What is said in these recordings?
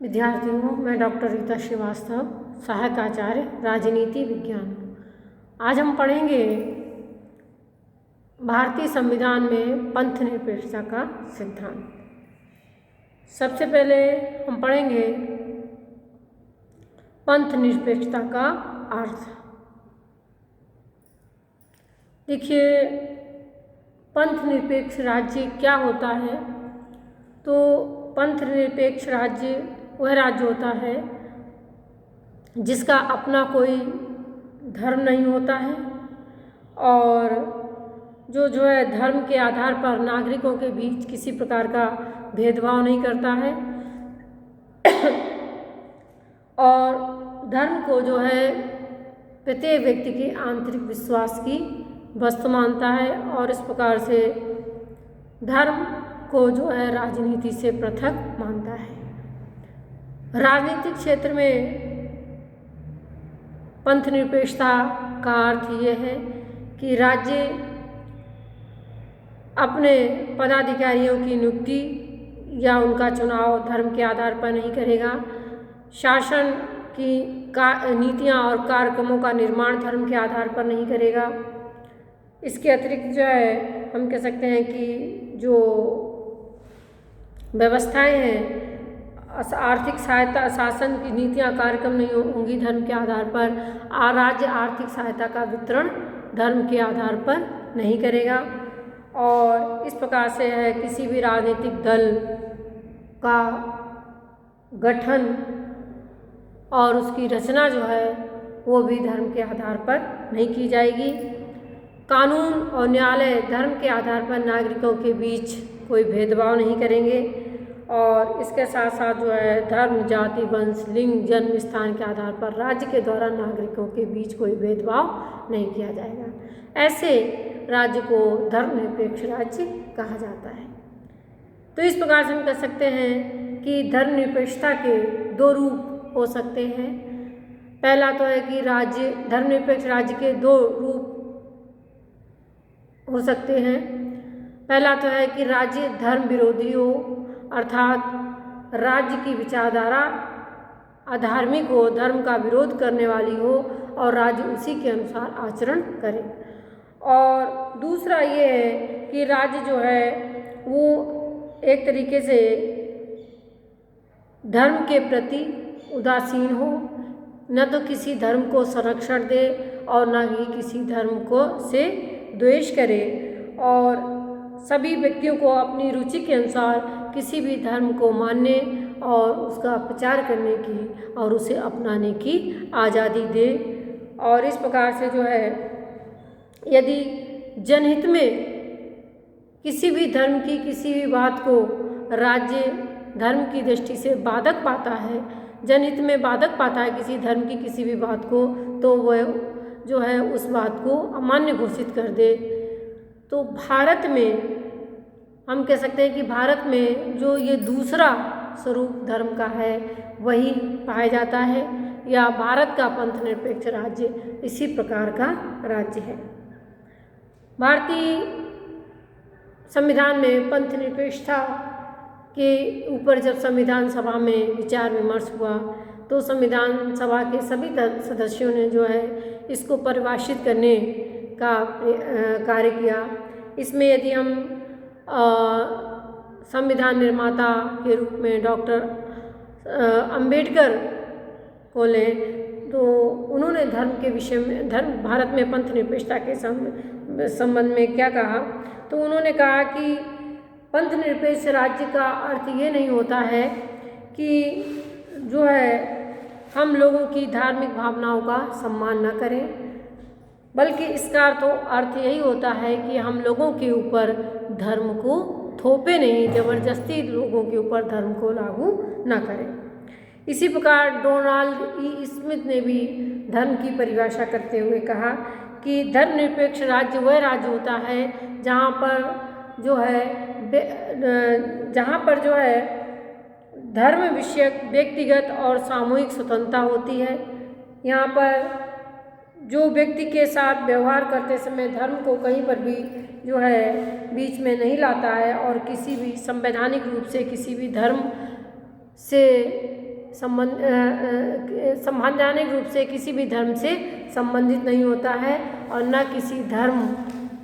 विद्यार्थियों, मैं डॉक्टर रीता श्रीवास्तव, सहायक आचार्य राजनीति विज्ञान। आज हम पढ़ेंगे भारतीय संविधान में पंथ निरपेक्षता का सिद्धांत। सबसे पहले हम पढ़ेंगे पंथ निरपेक्षता का अर्थ। देखिए, पंथ निरपेक्ष राज्य क्या होता है? तो पंथ निरपेक्ष राज्य वह राज्य होता है जिसका अपना कोई धर्म नहीं होता है और जो है धर्म के आधार पर नागरिकों के बीच किसी प्रकार का भेदभाव नहीं करता है और धर्म को जो है प्रत्येक व्यक्ति के आंतरिक विश्वास की वस्तु मानता है और इस प्रकार से धर्म को जो है राजनीति से पृथक मानता है। राजनीतिक क्षेत्र में पंथ निरपेक्षता का अर्थ ये है कि राज्य अपने पदाधिकारियों की नियुक्ति या उनका चुनाव धर्म के आधार पर नहीं करेगा। शासन की नीतियाँ और कार्यक्रमों का निर्माण धर्म के आधार पर नहीं करेगा। इसके अतिरिक्त जो है हम कह सकते हैं कि जो व्यवस्थाएं हैं, आर्थिक सहायता, शासन की नीतियाँ कार्यक्रम नहीं होंगी धर्म के आधार पर। राज्य आर्थिक सहायता का वितरण धर्म के आधार पर नहीं करेगा और इस प्रकार से है किसी भी राजनीतिक दल का गठन और उसकी रचना जो है वो भी धर्म के आधार पर नहीं की जाएगी। कानून और न्यायालय धर्म के आधार पर नागरिकों के बीच कोई भेदभाव नहीं करेंगे और इसके साथ साथ जो है धर्म, जाति, वंश, लिंग, जन्म स्थान के आधार पर राज्य के द्वारा नागरिकों के बीच कोई भेदभाव नहीं किया जाएगा। ऐसे राज्य को धर्मनिरपेक्ष राज्य कहा जाता है। तो इस प्रकार से हम कह सकते हैं कि धर्मनिरपेक्षता के दो रूप हो सकते हैं। पहला तो है कि राज्य धर्मनिरपेक्ष राज्य के दो रूप हो सकते हैं। पहला तो है कि राज्य धर्म विरोधी हो, अर्थात राज्य की विचारधारा अधार्मिक हो, धर्म का विरोध करने वाली हो और राज्य उसी के अनुसार आचरण करे। और दूसरा ये है कि राज्य जो है वो एक तरीके से धर्म के प्रति उदासीन हो, न तो किसी धर्म को संरक्षण दे और न ही किसी धर्म को से द्वेष करे और सभी व्यक्तियों को अपनी रुचि के अनुसार किसी भी धर्म को मानने और उसका प्रचार करने की और उसे अपनाने की आज़ादी दे। और इस प्रकार से जो है यदि जनहित में किसी भी धर्म की किसी भी बात को राज्य धर्म की दृष्टि से बाधक पाता है, जनहित में बाधक पाता है किसी धर्म की किसी भी बात को, तो वह जो है उस बात को अमान्य घोषित कर दे। तो भारत में हम कह सकते हैं कि भारत में जो ये दूसरा स्वरूप धर्म का है वही पाया जाता है या भारत का पंथ निरपेक्ष राज्य इसी प्रकार का राज्य है। भारतीय संविधान में पंथ निरपेक्षता के ऊपर जब संविधान सभा में विचार विमर्श हुआ तो संविधान सभा के सभी सदस्यों ने जो है इसको परिभाषित करने का कार्य किया। इसमें यदि हम संविधान निर्माता के रूप में डॉक्टर अंबेडकर को लें तो उन्होंने धर्म के विषय में भारत में पंथ निरपेक्षता के संबंध में क्या कहा, तो उन्होंने कहा कि पंथ निरपेक्ष राज्य का अर्थ ये नहीं होता है कि जो है हम लोगों की धार्मिक भावनाओं का सम्मान न करें, बल्कि इसका अर्थ यही होता है कि हम लोगों के ऊपर धर्म को थोपे नहीं, जबरदस्ती लोगों के ऊपर धर्म को लागू न करें। इसी प्रकार डोनाल्ड ई स्मिथ ने भी धर्म की परिभाषा करते हुए कहा कि धर्मनिरपेक्ष राज्य वह राज्य होता है जहाँ पर जो है धर्म विषयक व्यक्तिगत और सामूहिक स्वतंत्रता होती है। यहाँ पर जो व्यक्ति के साथ व्यवहार करते समय धर्म को कहीं पर भी जो है बीच में नहीं लाता है और किसी भी संवैधानिक रूप से किसी भी धर्म से संवैधानिक रूप से किसी भी धर्म से संबंधित नहीं होता है और न किसी धर्म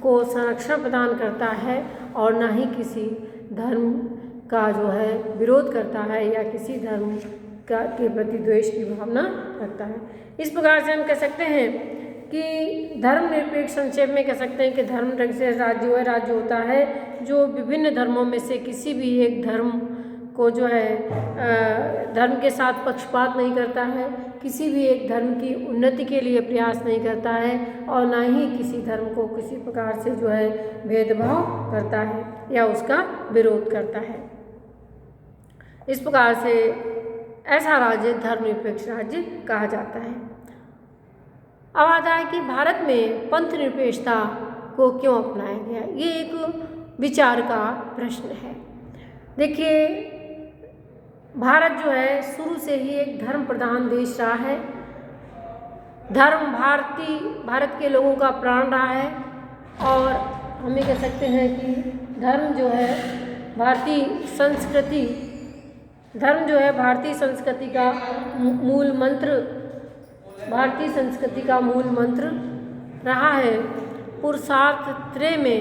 को संरक्षण प्रदान करता है और न ही किसी धर्म का जो है विरोध करता है या किसी धर्म के प्रति द्वेष की भावना रखता है। इस प्रकार से हम कह सकते हैं कि धर्मनिरपेक्ष, संक्षेप में कह सकते हैं कि धर्म से राज्य होता है जो विभिन्न धर्मों में से किसी भी एक धर्म को जो है धर्म के साथ पक्षपात नहीं करता है, किसी भी एक धर्म की उन्नति के लिए प्रयास नहीं करता है और ना ही किसी धर्म को किसी प्रकार से जो है भेदभाव करता है या उसका विरोध करता है। इस प्रकार से ऐसा राज्य धर्मनिरपेक्ष राज्य कहा जाता है। अब आता है कि भारत में पंथ निरपेक्षता को क्यों अपनाया गया, ये एक विचार का प्रश्न है। देखिए, भारत जो है शुरू से ही एक धर्म प्रधान देश रहा है। धर्म भारत के लोगों का प्राण रहा है और हम ये कह सकते हैं कि धर्म जो है भारतीय संस्कृति का मूल मंत्र रहा है। पुरुषार्थ त्रय में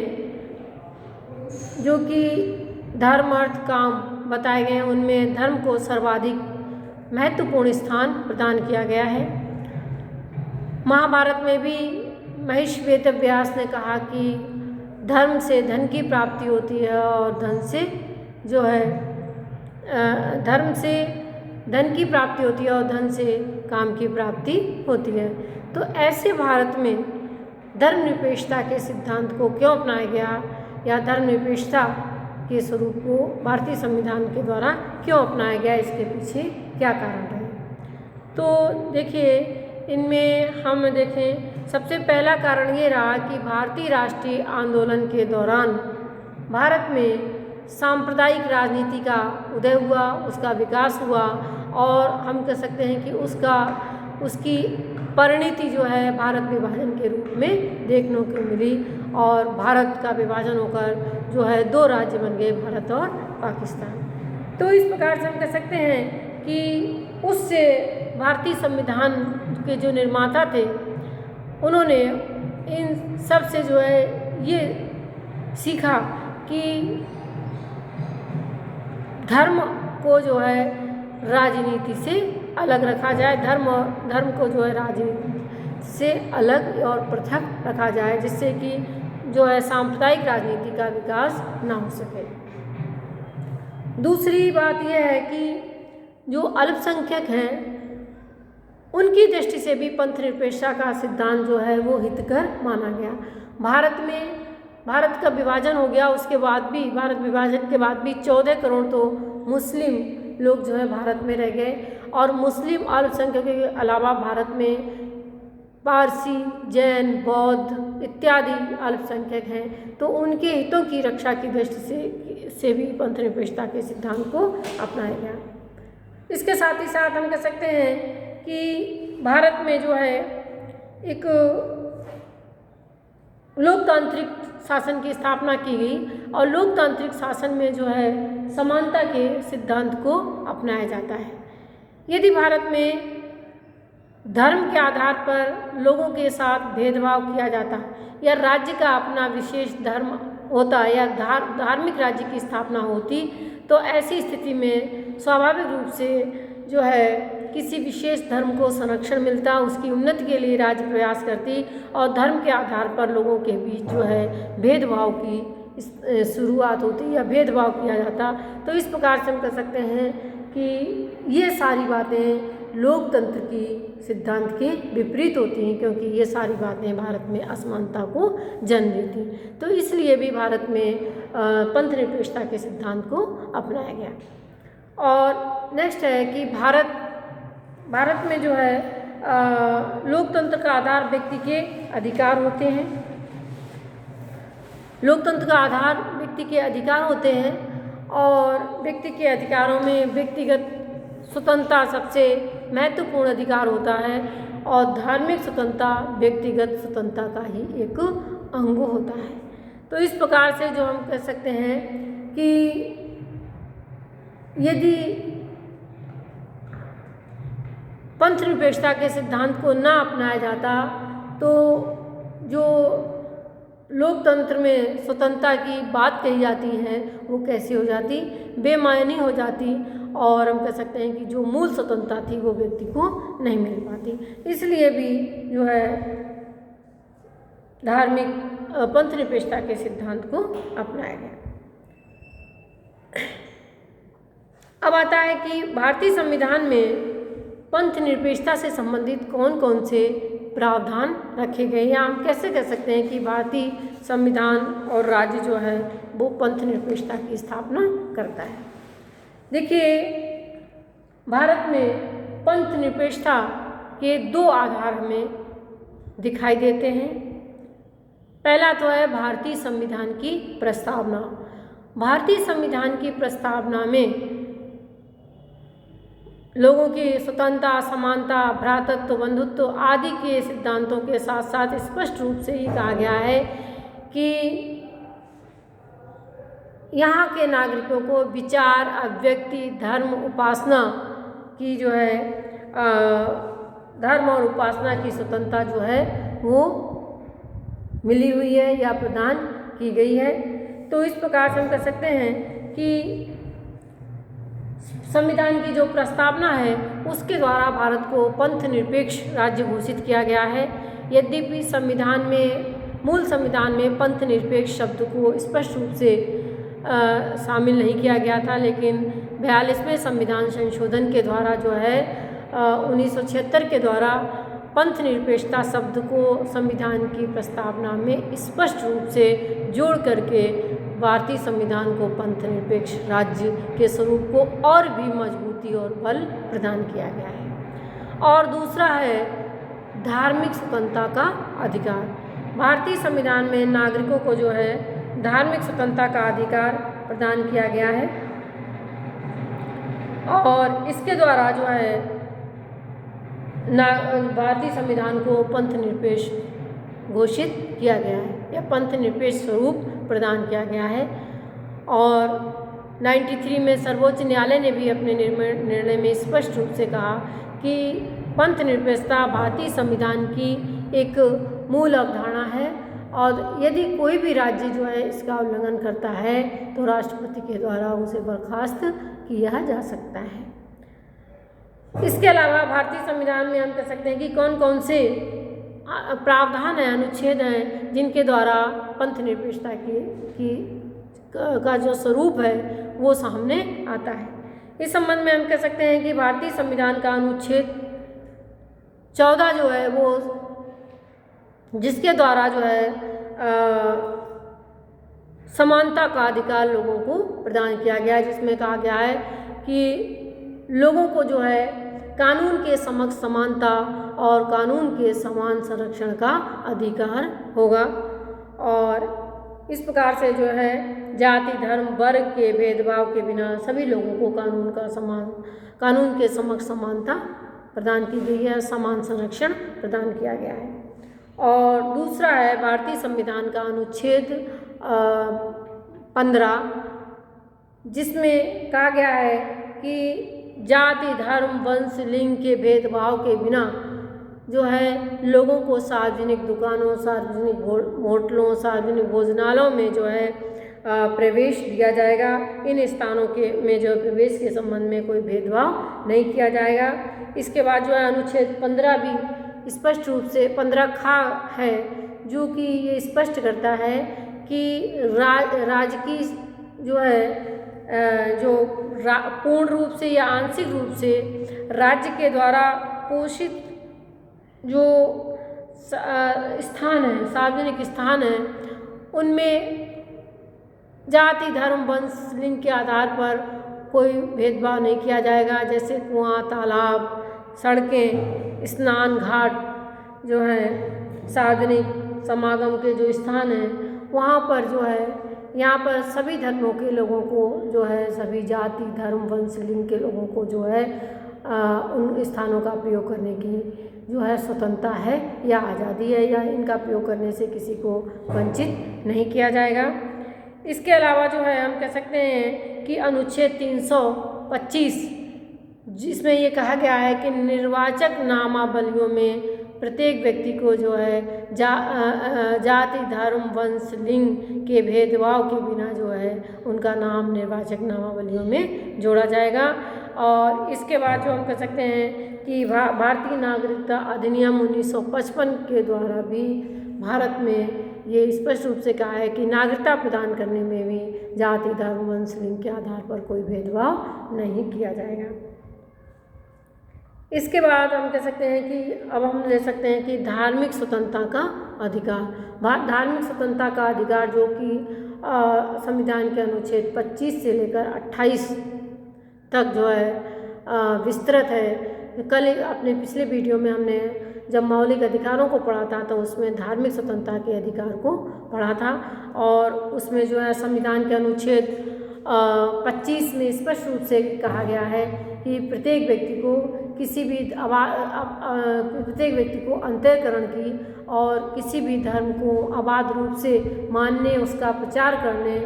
जो कि धर्म अर्थ काम बताए गए हैं उनमें धर्म को सर्वाधिक महत्वपूर्ण स्थान प्रदान किया गया है। महाभारत में भी महिष वेदव्यास ने कहा कि धर्म से धन की प्राप्ति होती है और धन से काम की प्राप्ति होती है। तो ऐसे भारत में धर्मनिरपेक्षता के सिद्धांत को क्यों अपनाया गया या धर्मनिरपेक्षता के स्वरूप को भारतीय संविधान के द्वारा क्यों अपनाया गया, इसके पीछे क्या कारण रहे। तो देखिए, इनमें हम देखें सबसे पहला कारण ये रहा कि भारतीय राष्ट्रीय आंदोलन के दौरान भारत में सांप्रदायिक राजनीति का उदय हुआ, उसका विकास हुआ और हम कह सकते हैं कि उसकी परिणति जो है भारत विभाजन के रूप में देखने को मिली और भारत का विभाजन होकर जो है दो राज्य बन गए, भारत और पाकिस्तान। तो इस प्रकार से हम कह सकते हैं कि उससे भारतीय संविधान के जो निर्माता थे उन्होंने इन सब से जो है ये सीखा कि धर्म को जो है राजनीति से अलग रखा जाए, धर्म को जो है राजनीति से अलग और पृथक रखा जाए, जिससे कि जो है सांप्रदायिक राजनीति का विकास ना हो सके। दूसरी बात यह है कि जो अल्पसंख्यक हैं उनकी दृष्टि से भी पंथ निरपेक्षता का सिद्धांत जो है वो हितकर माना गया। भारत का विभाजन हो गया, उसके बाद भी भारत विभाजन के बाद भी 14 करोड़ तो मुस्लिम लोग जो है भारत में रह गए और मुस्लिम अल्पसंख्यकों के अलावा भारत में पारसी, जैन, बौद्ध इत्यादि अल्पसंख्यक हैं। तो उनके हितों की रक्षा की दृष्टि से भी पंथ निरपेक्षता के सिद्धांत को अपनाया गया। इसके साथ ही साथ हम कह सकते हैं कि भारत में जो है एक लोकतांत्रिक शासन की स्थापना की गई और लोकतांत्रिक शासन में जो है समानता के सिद्धांत को अपनाया जाता है। यदि भारत में धर्म के आधार पर लोगों के साथ भेदभाव किया जाता या राज्य का अपना विशेष धर्म होता या धार्मिक राज्य की स्थापना होती, तो ऐसी स्थिति में स्वाभाविक रूप से जो है किसी विशेष धर्म को संरक्षण मिलता, उसकी उन्नति के लिए राज्य प्रयास करती और धर्म के आधार पर लोगों के बीच जो है भेदभाव की शुरुआत होती या भेदभाव किया जाता। तो इस प्रकार से हम कह सकते हैं कि ये सारी बातें लोकतंत्र की सिद्धांत के विपरीत होती हैं, क्योंकि ये सारी बातें भारत में असमानता को जन्म देती। तो इसलिए भी भारत में पंथ निरपेक्षता के सिद्धांत को अपनाया गया। और नेक्स्ट है कि भारत में जो है लोकतंत्र का आधार व्यक्ति के अधिकार होते हैं। लोकतंत्र का आधार व्यक्ति के अधिकार होते हैं और व्यक्ति के अधिकारों में व्यक्तिगत स्वतंत्रता सबसे महत्वपूर्ण अधिकार होता है और धार्मिक स्वतंत्रता व्यक्तिगत स्वतंत्रता का ही एक अंग होता है। तो इस प्रकार से जो हम कह सकते हैं कि यदि पंथ निरपेक्षता के सिद्धांत को ना अपनाया जाता तो जो लोकतंत्र में स्वतंत्रता की बात कही जाती है वो कैसी हो जाती, बेमायनी हो जाती, और हम कह सकते हैं कि जो मूल स्वतंत्रता थी वो व्यक्ति को नहीं मिल पाती। इसलिए भी जो है धार्मिक पंथ निरपेक्षता के सिद्धांत को अपनाया गया। अब आता है कि भारतीय संविधान में पंथ निरपेक्षता से संबंधित कौन कौन से प्रावधान रखे गए, या हम कैसे कह सकते हैं कि भारतीय संविधान और राज्य जो है वो पंथ निरपेक्षता की स्थापना करता है। देखिए, भारत में पंथ निरपेक्षता के दो आधार हमें दिखाई देते हैं। पहला तो है भारतीय संविधान की प्रस्तावना। भारतीय संविधान की प्रस्तावना में लोगों की स्वतंत्रता, समानता, भ्रातृत्व, बंधुत्व आदि के सिद्धांतों के साथ साथ स्पष्ट रूप से ये कहा गया है कि यहाँ के नागरिकों को विचार, अभिव्यक्ति, धर्म, उपासना की जो है धर्म और उपासना की स्वतंत्रता जो है वो मिली हुई है या प्रदान की गई है। तो इस प्रकार से हम कह सकते हैं कि संविधान की जो प्रस्तावना है उसके द्वारा भारत को पंथ निरपेक्ष राज्य घोषित किया गया है। यद्यपि संविधान में, मूल संविधान में पंथ निरपेक्ष शब्द को स्पष्ट रूप से शामिल नहीं किया गया था, लेकिन 42वें संविधान संशोधन के द्वारा जो है 1976 के द्वारा पंथ निरपेक्षता शब्द को संविधान की प्रस्तावना में स्पष्ट रूप से जोड़ करके भारतीय संविधान को पंथ निरपेक्ष राज्य के स्वरूप को और भी मजबूती और बल प्रदान किया गया है। और दूसरा है धार्मिक स्वतंत्रता का अधिकार। भारतीय संविधान में नागरिकों को जो है धार्मिक स्वतंत्रता का अधिकार प्रदान किया गया है, और इसके द्वारा जो है भारतीय संविधान को पंथ निरपेक्ष घोषित किया गया है या पंथ निरपेक्ष स्वरूप प्रदान किया गया है। और 93 में सर्वोच्च न्यायालय ने भी अपने निर्णय में स्पष्ट रूप से कहा कि पंथ निरपेक्षता भारतीय संविधान की एक मूल अवधारणा है, और यदि कोई भी राज्य जो है इसका उल्लंघन करता है तो राष्ट्रपति के द्वारा उसे बर्खास्त किया जा सकता है। इसके अलावा भारतीय संविधान में हम कह सकते हैं कि कौन कौन से प्रावधान हैं, अनुच्छेद हैं जिनके द्वारा पंथ निरपेक्षता का जो स्वरूप है वो सामने आता है। इस संबंध में हम कह सकते हैं कि भारतीय संविधान का अनुच्छेद 14 जो है वो, जिसके द्वारा जो है समानता का अधिकार लोगों को प्रदान किया गया है, जिसमें कहा गया है कि लोगों को जो है कानून के समक्ष समानता और कानून के समान संरक्षण का अधिकार होगा। और इस प्रकार से जो है जाति, धर्म, वर्ग के भेदभाव के बिना सभी लोगों को कानून के समक्ष समानता प्रदान की गई है, समान संरक्षण प्रदान किया गया है। और दूसरा है भारतीय संविधान का अनुच्छेद 15, जिसमें कहा गया है कि जाति, धर्म, वंश, लिंग के भेदभाव के बिना जो है लोगों को सार्वजनिक दुकानों, सार्वजनिक होटलों, सार्वजनिक भोजनालयों में जो है प्रवेश दिया जाएगा। इन स्थानों में जो प्रवेश के संबंध में कोई भेदभाव नहीं किया जाएगा। इसके बाद जो है अनुच्छेद 15 भी स्पष्ट रूप से 15 खा है, जो कि ये स्पष्ट करता है कि राज्य की जो है पूर्ण रूप से या आंशिक रूप से राज्य के द्वारा पोषित जो स्थान है, सार्वजनिक स्थान है, उनमें जाति, धर्म, वंश, लिंग के आधार पर कोई भेदभाव नहीं किया जाएगा। जैसे कुआं, तालाब, सड़कें, स्नान घाट जो है सार्वजनिक समागम के जो स्थान हैं वहाँ पर जो है यहाँ पर सभी धर्मों के लोगों को जो है, सभी जाति, धर्म, वंश, लिंग के लोगों को जो है उन स्थानों का प्रयोग करने की जो है स्वतंत्रता है या आज़ादी है, या इनका प्रयोग करने से किसी को वंचित नहीं किया जाएगा। इसके अलावा जो है हम कह सकते हैं कि अनुच्छेद 325 जिसमें ये कहा गया है कि निर्वाचक नामावलियों में प्रत्येक व्यक्ति को जो है जाति, धर्म, वंश, लिंग के भेदभाव के बिना जो है उनका नाम निर्वाचक नामावलियों में जोड़ा जाएगा। और इसके बाद जो हम कह सकते हैं कि भारतीय नागरिकता अधिनियम 1955 के द्वारा भी भारत में ये स्पष्ट रूप से कहा है कि नागरिकता प्रदान करने में भी जाति, धर्म, वंश, लिंग के आधार पर कोई भेदभाव नहीं किया जाएगा। इसके बाद हम कह सकते हैं कि अब हम ले सकते हैं कि धार्मिक स्वतंत्रता का अधिकार। धार्मिक स्वतंत्रता का अधिकार जो कि संविधान के अनुच्छेद 25 से लेकर 28 तक जो है विस्तृत है। कल अपने पिछले वीडियो में हमने जब मौलिक अधिकारों को पढ़ा था तो उसमें धार्मिक स्वतंत्रता के अधिकार को पढ़ा था, और उसमें जो है संविधान के अनुच्छेद 25 में स्पष्ट रूप से कहा गया है कि प्रत्येक व्यक्ति को किसी भी प्रत्येक व्यक्ति को अंतःकरण की और किसी भी धर्म को अबाध रूप से मानने, उसका प्रचार करने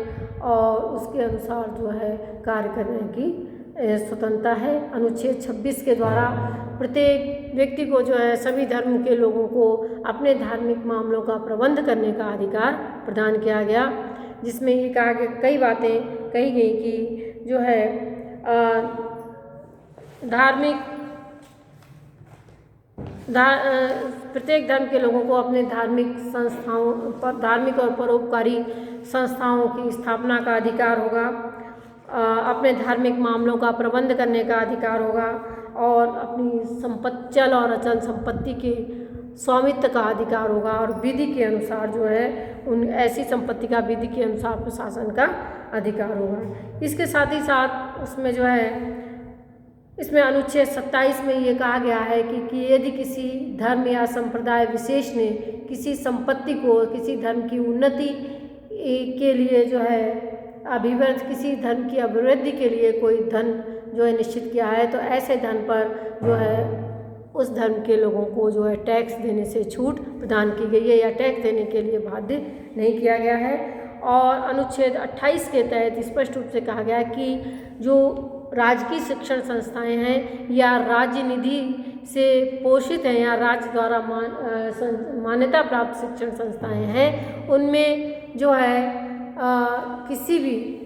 और उसके अनुसार जो है कार्य करने की स्वतंत्रता है। अनुच्छेद 26 के द्वारा प्रत्येक व्यक्ति को जो है सभी धर्म के लोगों को अपने धार्मिक मामलों का प्रबंध करने का अधिकार प्रदान किया गया, जिसमें ये कहा गया, कई बातें कही गई कि जो है प्रत्येक धर्म के लोगों को अपने धार्मिक और परोपकारी संस्थाओं की स्थापना का अधिकार होगा, अपने धार्मिक मामलों का प्रबंध करने का अधिकार होगा, और अपनी चल और अचल संपत्ति के स्वामित्व का अधिकार होगा, और विधि के अनुसार जो है उन ऐसी संपत्ति का विधि के अनुसार प्रशासन का अधिकार होगा। इसके साथ ही साथ उसमें जो है इसमें अनुच्छेद 27 में ये कहा गया है कि यदि किसी धर्म या संप्रदाय विशेष ने किसी संपत्ति को किसी धर्म की उन्नति के लिए जो है किसी धर्म की अभिवृद्धि के लिए कोई धन जो है निश्चित किया है, तो ऐसे धन पर जो है उस धर्म के लोगों को जो है टैक्स देने से छूट प्रदान की गई है या टैक्स देने के लिए बाध्य नहीं किया गया है। और अनुच्छेद 28 के तहत स्पष्ट रूप से कहा गया है कि जो राजकीय शिक्षण संस्थाएं हैं या राज्य निधि से पोषित हैं या राज्य द्वारा मान्यता प्राप्त शिक्षण संस्थाएं हैं, उनमें जो है किसी भी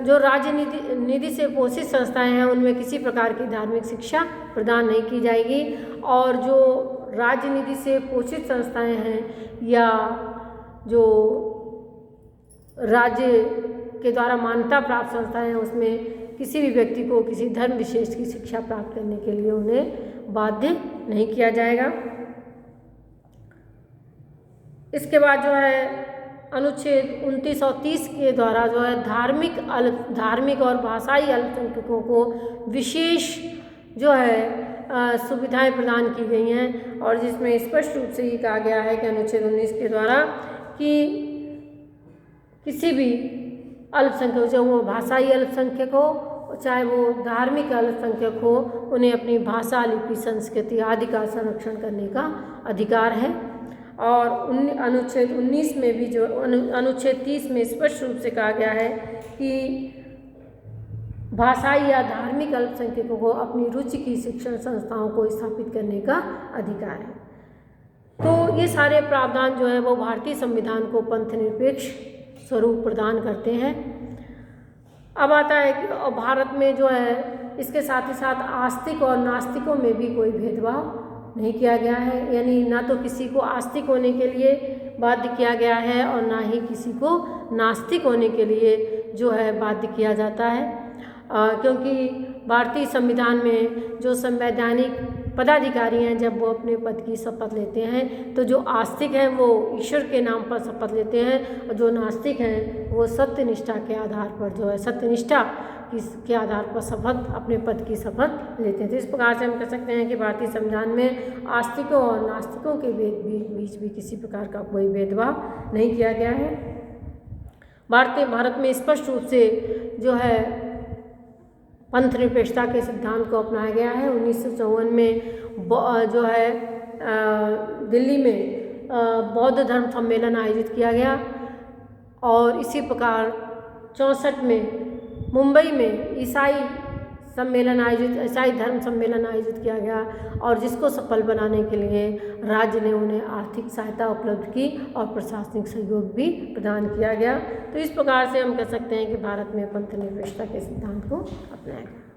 जो राज्य निधि से पोषित संस्थाएं हैं उनमें किसी प्रकार की धार्मिक शिक्षा प्रदान नहीं की जाएगी, और जो राज्य निधि से पोषित संस्थाएं हैं या जो राज्य के द्वारा मान्यता प्राप्त संस्थाएं हैं उसमें किसी भी व्यक्ति को किसी धर्म विशेष की शिक्षा प्राप्त करने के लिए उन्हें बाध्य नहीं किया जाएगा। इसके बाद जो है अनुच्छेद 29 और 30 के द्वारा जो है धार्मिक और भाषाई अल्पसंख्यकों को विशेष जो है सुविधाएं प्रदान की गई हैं, और जिसमें स्पष्ट रूप से ये कहा गया है कि अनुच्छेद 19 के द्वारा कि किसी भी अल्पसंख्यक, चाहे वो भाषाई अल्पसंख्यक हो चाहे वो धार्मिक अल्पसंख्यक हो, उन्हें अपनी भाषा, लिपि, संस्कृति आदि का संरक्षण करने का अधिकार है। और अनुच्छेद 19 में भी जो अनुच्छेद 30 में स्पष्ट रूप से कहा गया है कि भाषाई या धार्मिक अल्पसंख्यकों को अपनी रुचि की शिक्षण संस्थाओं को स्थापित करने का अधिकार है। तो ये सारे प्रावधान जो है वो भारतीय संविधान को पंथ निरपेक्ष स्वरूप प्रदान करते हैं। अब आता है कि भारत में जो है इसके साथ ही साथ आस्तिक और नास्तिकों में भी कोई भेदभाव नहीं किया गया है, यानी ना तो किसी को आस्तिक होने के लिए बाध्य किया गया है और ना ही किसी को नास्तिक होने के लिए जो है बाध्य किया जाता है, क्योंकि भारतीय संविधान में जो संवैधानिक पदाधिकारी हैं जब वो अपने पद की शपथ लेते हैं तो जो आस्तिक हैं वो ईश्वर के नाम पर शपथ लेते हैं, और जो नास्तिक हैं वो सत्यनिष्ठा के आधार पर जो है सत्यनिष्ठा के आधार पर शपथ अपने पद की शपथ लेते हैं। तो इस प्रकार से हम कह सकते हैं कि भारतीय संविधान में आस्तिकों और नास्तिकों के बीच भी किसी प्रकार का कोई भेदभाव नहीं किया गया है। भारत में स्पष्ट रूप से जो है पंथ निरपेक्षता के सिद्धांत को अपनाया गया है। 1954 में जो है दिल्ली में बौद्ध धर्म सम्मेलन आयोजित किया गया, और इसी प्रकार 64 में मुंबई में ईसाई सम्मेलन आयोजित ईसाई धर्म सम्मेलन आयोजित किया गया और जिसको सफल बनाने के लिए राज्य ने उन्हें आर्थिक सहायता उपलब्ध की और प्रशासनिक सहयोग भी प्रदान किया गया। तो इस प्रकार से हम कह सकते हैं कि भारत में पंथ निरपेक्षता के सिद्धांत को अपनाया गया।